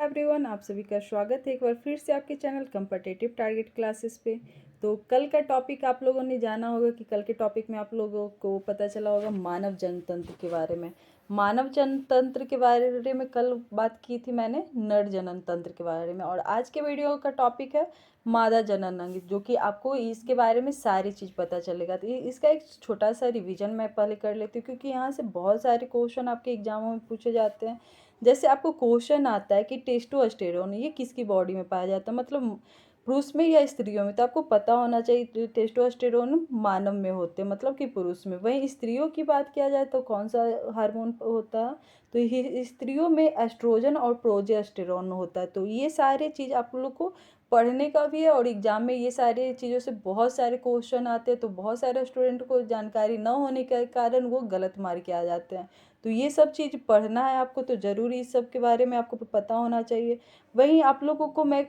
Everyone, आप सभी का स्वागत है एक बार फिर से आपके चैनल कम्पिटिटिव टारगेट क्लासेस पे। तो कल का टॉपिक आप लोगों ने जाना होगा कि कल के टॉपिक में आप लोगों को पता चला होगा मानव जनतंत्र के बारे में। मानव जनतंत्र के बारे में कल बात की थी मैंने नर जनन तंत्र के बारे में, और आज के वीडियो का टॉपिक है मादा जनन अंग, जो कि आपको इसके बारे में सारी चीज़ पता चलेगा। तो इसका एक छोटा सा रिवीजन मैं पहले कर लेती हूँ, क्योंकि यहाँ से बहुत सारे क्वेश्चन आपके एग्जामों में पूछे जाते हैं। जैसे आपको क्वेश्चन आता है कि टेस्टोस्टेरोन ये किसकी बॉडी में पाया जाता है, मतलब पुरुष में या स्त्रियों में, तो आपको पता होना चाहिए टेस्टोस्टेरोन मानव में होते हैं, मतलब कि पुरुष में। वहीं स्त्रियों की बात किया जाए तो कौन सा हार्मोन होता है, तो स्त्रियों में एस्ट्रोजन और प्रोजेस्टेरोन होता है। तो ये सारी चीज़ आप लोग को पढ़ने का भी है, और एग्जाम में ये सारी चीज़ों से बहुत सारे क्वेश्चन आते हैं। तो बहुत सारे स्टूडेंट को जानकारी न होने के कारण वो गलत मार्क के आ जाते हैं। तो ये सब चीज़ पढ़ना है आपको, तो ज़रूरी इस सब के बारे में आपको पता होना चाहिए। वहीं आप लोगों को मैं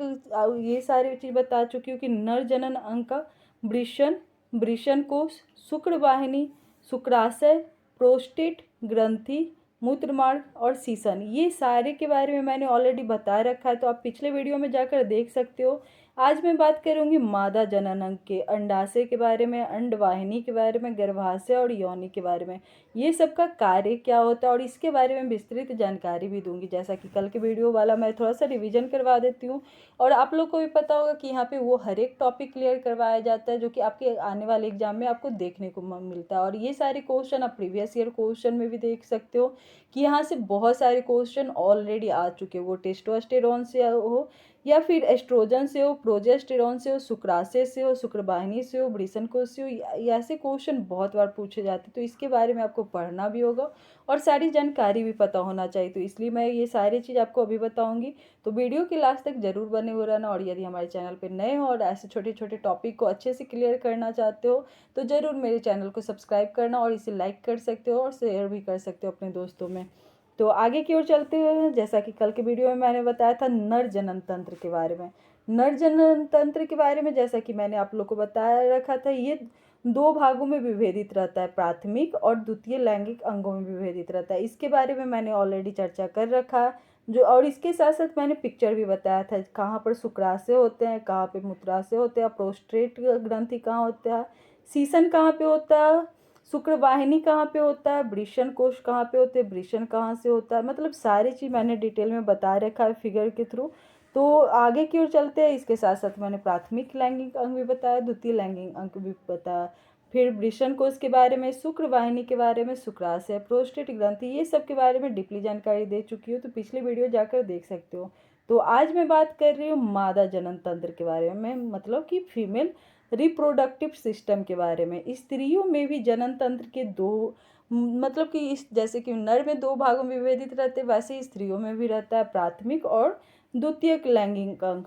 ये सारी चीज़ बता चुकी हूँ कि नर जनन अंग का वृषण, वृषण कोश, शुक्र वाहिनी, शुक्राशय, प्रोस्टेट ग्रंथि, मूत्रमार्ग और सीसन, ये सारे के बारे में मैंने ऑलरेडी बता रखा है, तो आप पिछले वीडियो में जाकर देख सकते हो। आज मैं बात करूंगी मादा जनन अंग के, अंडाशय के बारे में, अंडवाहिनी के बारे में, गर्भाशय और योनि के बारे में। ये सब का कार्य क्या होता है और इसके बारे में विस्तृत जानकारी भी दूंगी। जैसा कि कल के वीडियो वाला मैं थोड़ा सा रिवीजन करवा देती हूँ, और आप लोग को भी पता होगा कि यहाँ पे वो हर एक टॉपिक क्लियर करवाया जाता है जो कि आपके आने वाले एग्जाम में आपको देखने को मिलता है। और ये सारे क्वेश्चन आप प्रीवियस ईयर क्वेश्चन में भी देख सकते हो कि यहाँ से बहुत सारे क्वेश्चन ऑलरेडी आ चुके हैं, वो टेस्टोस्टेरोन से हो या फिर एस्ट्रोजन से हो, प्रोजेस्टेरोन से हो, शुक्राशय से हो, शुक्रवाहिनी से हो, वृषण कोश से हो, ऐसे क्वेश्चन बहुत बार पूछे जाते हैं। तो इसके बारे में आपको पढ़ना भी होगा और सारी जानकारी भी पता होना चाहिए, तो इसलिए मैं ये सारी चीज़ आपको अभी बताऊंगी। तो वीडियो के लास्ट तक जरूर बने हुए रहना, और यदि हमारे चैनल पर नए हो और ऐसे छोटे छोटे टॉपिक को अच्छे से क्लियर करना चाहते हो तो ज़रूर मेरे चैनल को सब्सक्राइब करना, और इसे लाइक कर सकते हो और शेयर भी कर सकते हो अपने दोस्तों में। तो आगे की ओर चलते हुए, जैसा कि कल के वीडियो में मैंने बताया था नर जनन तंत्र के बारे में। नर जनन तंत्र के बारे में जैसा कि मैंने आप लोग को बताया रखा था, ये दो भागों में विभेदित रहता है, प्राथमिक और द्वितीय लैंगिक अंगों में विभेदित रहता है। इसके बारे में मैंने ऑलरेडी चर्चा कर रखा है, जो और इसके साथ साथ मैंने पिक्चर भी बताया था कहाँ पर शुक्राशय होते हैं, कहाँ पे मूत्राशय होते हैं, प्रोस्टेट ग्रंथि कहाँ होता है, सीसन कहाँ पे होता है, शुक्र वाहिनी कहाँ पे होता है, वृषण कोश कहाँ पे होते हैं, वृषण कहाँ से होता है, मतलब सारी चीज़ मैंने डिटेल में बता रखा है फिगर के थ्रू। तो आगे की ओर चलते हैं। इसके साथ साथ मैंने प्राथमिक लैंगिक अंग भी बताया, द्वितीय लैंगिक अंग भी बताया, फिर वृषण कोश के बारे में, शुक्र वाहिनी के बारे में, शुक्राशय, प्रोस्टेट ग्रंथि, ये सब के बारे में डीपली जानकारी दे चुकी हूँ, तो पिछली वीडियो जाकर देख सकते हो। तो आज मैं बात कर रही हूँ मादा जनन तंत्र के बारे में, मतलब कि फीमेल रिप्रोडक्टिव सिस्टम के बारे में। स्त्रियों में भी जनन तंत्र के दो, मतलब कि इस जैसे कि नर में दो भागों में विभेदित रहते हैं, वैसे ही स्त्रियों में भी रहता है प्राथमिक और द्वितीयक लैंगिक अंग।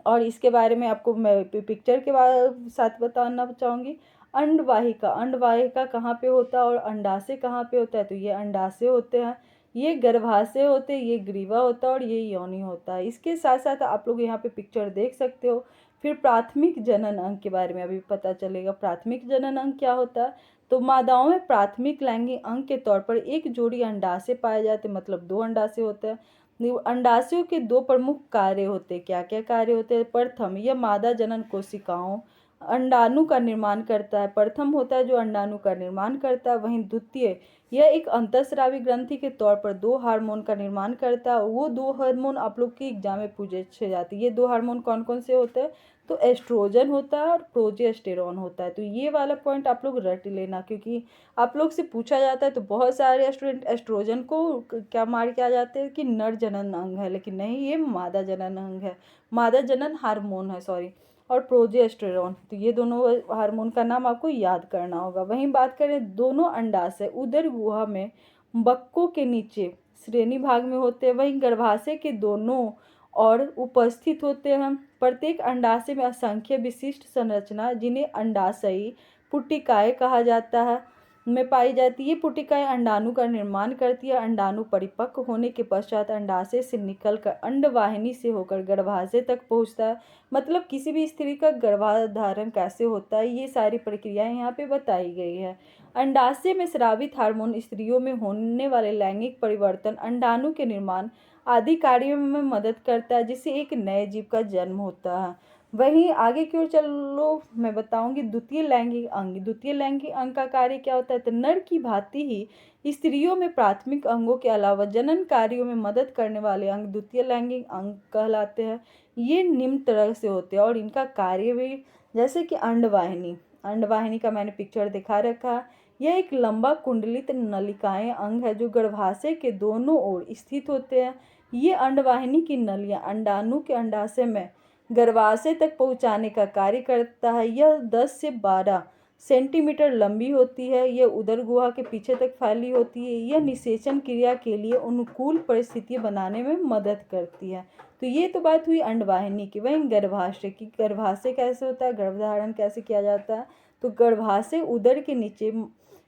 और इसके बारे में आपको मैं पिक्चर के साथ बताना चाहूँगी। अंडवाहिका, अंडवाहिका कहाँ पे होता है और अंडाशय कहाँ पे होता है, तो ये अंडाशय होते हैं, ये गर्भाशय होते हैं, ये ग्रीवा होता है और ये योनि होता है। इसके साथ साथ आप लोग यहाँ पे पिक्चर देख सकते हो। फिर प्राथमिक जनन अंग के बारे में अभी पता चलेगा। प्राथमिक जनन अंग क्या होता है, तो मादाओं में प्राथमिक लैंगिक अंग के तौर पर एक जोड़ी अंडाशय पाए जाते हैं, मतलब दो अंडाशय होते हैं। अंडाशयों के दो प्रमुख कार्य होते हैं। क्या क्या कार्य होते हैं, प्रथम यह मादा जनन कोशिकाओं अंडाणु का निर्माण करता है, प्रथम होता है जो अंडाणु का निर्माण करता है। वहीं द्वितीय यह एक अंतःस्रावी ग्रंथि के तौर पर दो हार्मोन का निर्माण करता है। वो दो हार्मोन आप लोग की एग्जाम में पूछे जाती है। ये दो हार्मोन कौन कौन से होते हैं, तो एस्ट्रोजन होता है और प्रोजेस्टेरॉन होता है। तो ये वाला पॉइंट आप लोग रट लेना, क्योंकि आप लोग से पूछा जाता है। तो बहुत सारे स्टूडेंट एस्ट्रोजन को क्या मार के आ जाते हैं कि नर जनन अंग है, लेकिन नहीं, ये मादा जनन अंग है, मादा जनन हार्मोन है, सॉरी। और प्रोजेस्टेरॉन, तो ये दोनों हार्मोन का नाम आपको याद करना होगा। वहीं बात करें दोनों अंडाशय उदर गुहा में बक्कों के नीचे श्रेणी भाग में होते हैं, वहीं गर्भाशय के दोनों और उपस्थित होते हैं। प्रत्येक अंडाशय में असंख्य विशिष्ट संरचना जिन्हें अंडाशयी पुट्टिकाएं कहा जाता है। में पाई जाती है। ये पुटिकाएं अंडाणु का निर्माण करती है। अंडाणु परिपक्व होने के पश्चात अंडाशय से निकलकर अंडवाहिनी से होकर गर्भाशय तक पहुंचता है। मतलब किसी भी स्त्री का गर्भाधारण कैसे होता है, ये सारी प्रक्रियाएं यहाँ पे बताई गई है। अंडाशय में स्रावित हार्मोन स्त्रियों में होने वाले लैंगिक परिवर्तन, अंडाणु के निर्माण आदि कार्यों में मदद करता है, जिससे एक नए जीव का जन्म होता है। वहीं आगे की ओर चलो, मैं बताऊंगी द्वितीय लैंगिक अंग। द्वितीय लैंगिक अंग का कार्य क्या होता है, तो नर की भांति ही स्त्रियों में प्राथमिक अंगों के अलावा जनन कार्यों में मदद करने वाले अंग द्वितीय लैंगिक अंग कहलाते हैं। ये निम्न तरह से होते हैं और इनका कार्य भी, जैसे कि अंडवाहिनी। अंडवाहिनी का मैंने पिक्चर दिखा रखा है। यह एक लंबा कुंडलित नलिकाएं अंग है जो गर्भाशय के दोनों ओर स्थित होते हैं। ये अंडवाहिनी की नलियां अंडाणु के अंडाशय में गर्भाशय तक पहुंचाने का कार्य करता है। यह 10 से 12 सेंटीमीटर लंबी होती है। यह उदर गुहा के पीछे तक फैली होती है। यह निषेचन क्रिया के लिए अनुकूल परिस्थिति बनाने में मदद करती है। तो ये तो बात हुई अंडवाहिनी की। वहीं गर्भाशय की, गर्भाशय कैसे होता है, गर्भधारण कैसे किया जाता है, तो गर्भाशय उदर के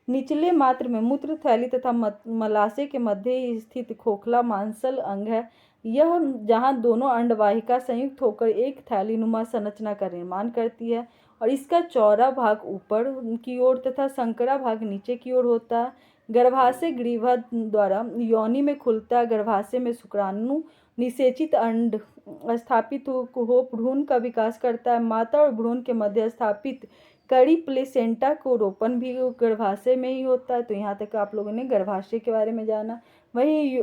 निचले मात्र में मूत्र थैली तथा मलाशय के मध्य स्थित खोखला मांसल अंग है। यह जहाँ दोनों अंडवाहिका संयुक्त होकर एक थैलीनुमा संरचना का निर्माण करती है और इसका चौड़ा भाग ऊपर की ओर तथा संकरा भाग नीचे की ओर होता है। गर्भाशय ग्रीवा द्वारा योनि में खुलता है। गर्भाशय में शुक्राणु निषेचित अंड स्थापित हो भ्रूण का विकास करता है। माता और भ्रूण के मध्य स्थापित कड़ी प्लेसेंटा को रोपण भी गर्भाशय में ही होता है। तो यहाँ तक आप लोगों ने गर्भाशय के बारे में जाना। वहीं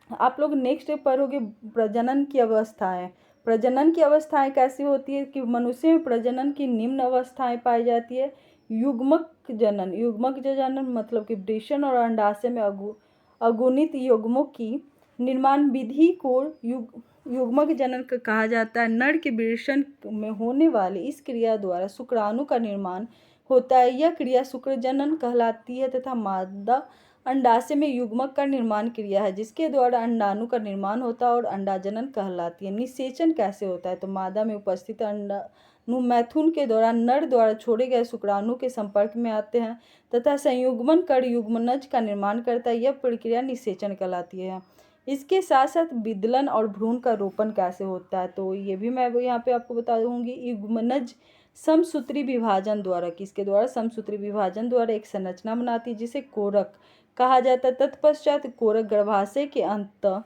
आप लोग नेक्स्ट पढ़ोगे प्रजनन की अवस्थाएं। प्रजनन की अवस्थाएं कैसी होती है कि मनुष्य में प्रजनन की निम्न अवस्थाएं पाई जाती है। युग्मक जनन। युग्मक जनन मतलब कि वृषण और अंडाशय में अगुणित युग्मों की निर्माण विधि को युग्मक जनन कहा जाता है। नर के वृषण में होने वाली इस क्रिया द्वारा शुक्राणु का निर्माण होता है। यह क्रिया शुक्र जनन कहलाती है तथा मादा अंडाशय में युग्मक का निर्माण क्रिया है जिसके द्वारा अंडाणु का निर्माण होता है और अंडाजनन कहलाती है। निषेचन कैसे होता है, तो मादा में उपस्थित अंडाणु मैथुन के दौरान नर द्वारा छोड़े गए शुक्राणु के संपर्क में आते हैं तथा संयुग्मन कर युग्मनज का निर्माण करता है। यह प्रक्रिया निषेचन कहलाती है। इसके साथ साथ विदलन और भ्रूण का रोपण कैसे होता है, तो ये भी मैं यहाँ पे आपको बता दूंगी। युग्मनज समसूत्री विभाजन द्वारा, किसके द्वारा, समसूत्री विभाजन द्वारा एक संरचना बनाती है जिसे कोरक कहा जाता है। तत्पश्चात कोरक गर्भाशय के अंत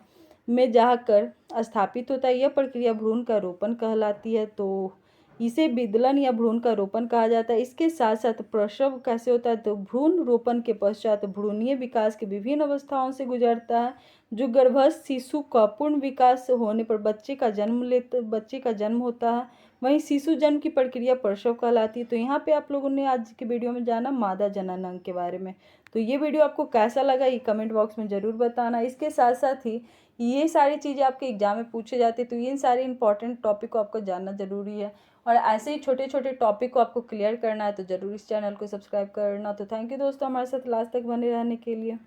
में जाकर स्थापित होता है। यह प्रक्रिया भ्रूण का रोपण कहलाती है। तो इसे विदलन या भ्रूण का रोपण कहा जाता है। इसके साथ साथ प्रसव कैसे होता है, तो भ्रूण रोपण के पश्चात भ्रूणीय विकास की विभिन्न अवस्थाओं से गुजरता है जो गर्भस्थ शिशु का पूर्ण विकास होने पर बच्चे का जन्म होता है। वहीं शिशु जन्म की प्रक्रिया प्रसव कहलाती है। तो यहाँ पे आप लोगों ने आज की वीडियो में जाना मादा जनन अंग के बारे में। तो ये वीडियो आपको कैसा लगा ये कमेंट बॉक्स में ज़रूर बताना। इसके साथ साथ ही ये सारी चीज़ें आपके एग्जाम में पूछे जाते हैं, तो इन सारे इंपॉर्टेंट टॉपिक को आपको जानना ज़रूरी है और ऐसे ही छोटे छोटे टॉपिक को आपको क्लियर करना है तो ज़रूर इस चैनल को सब्सक्राइब करना। तो थैंक यू दोस्तों हमारे साथ लास्ट तक बने रहने के लिए।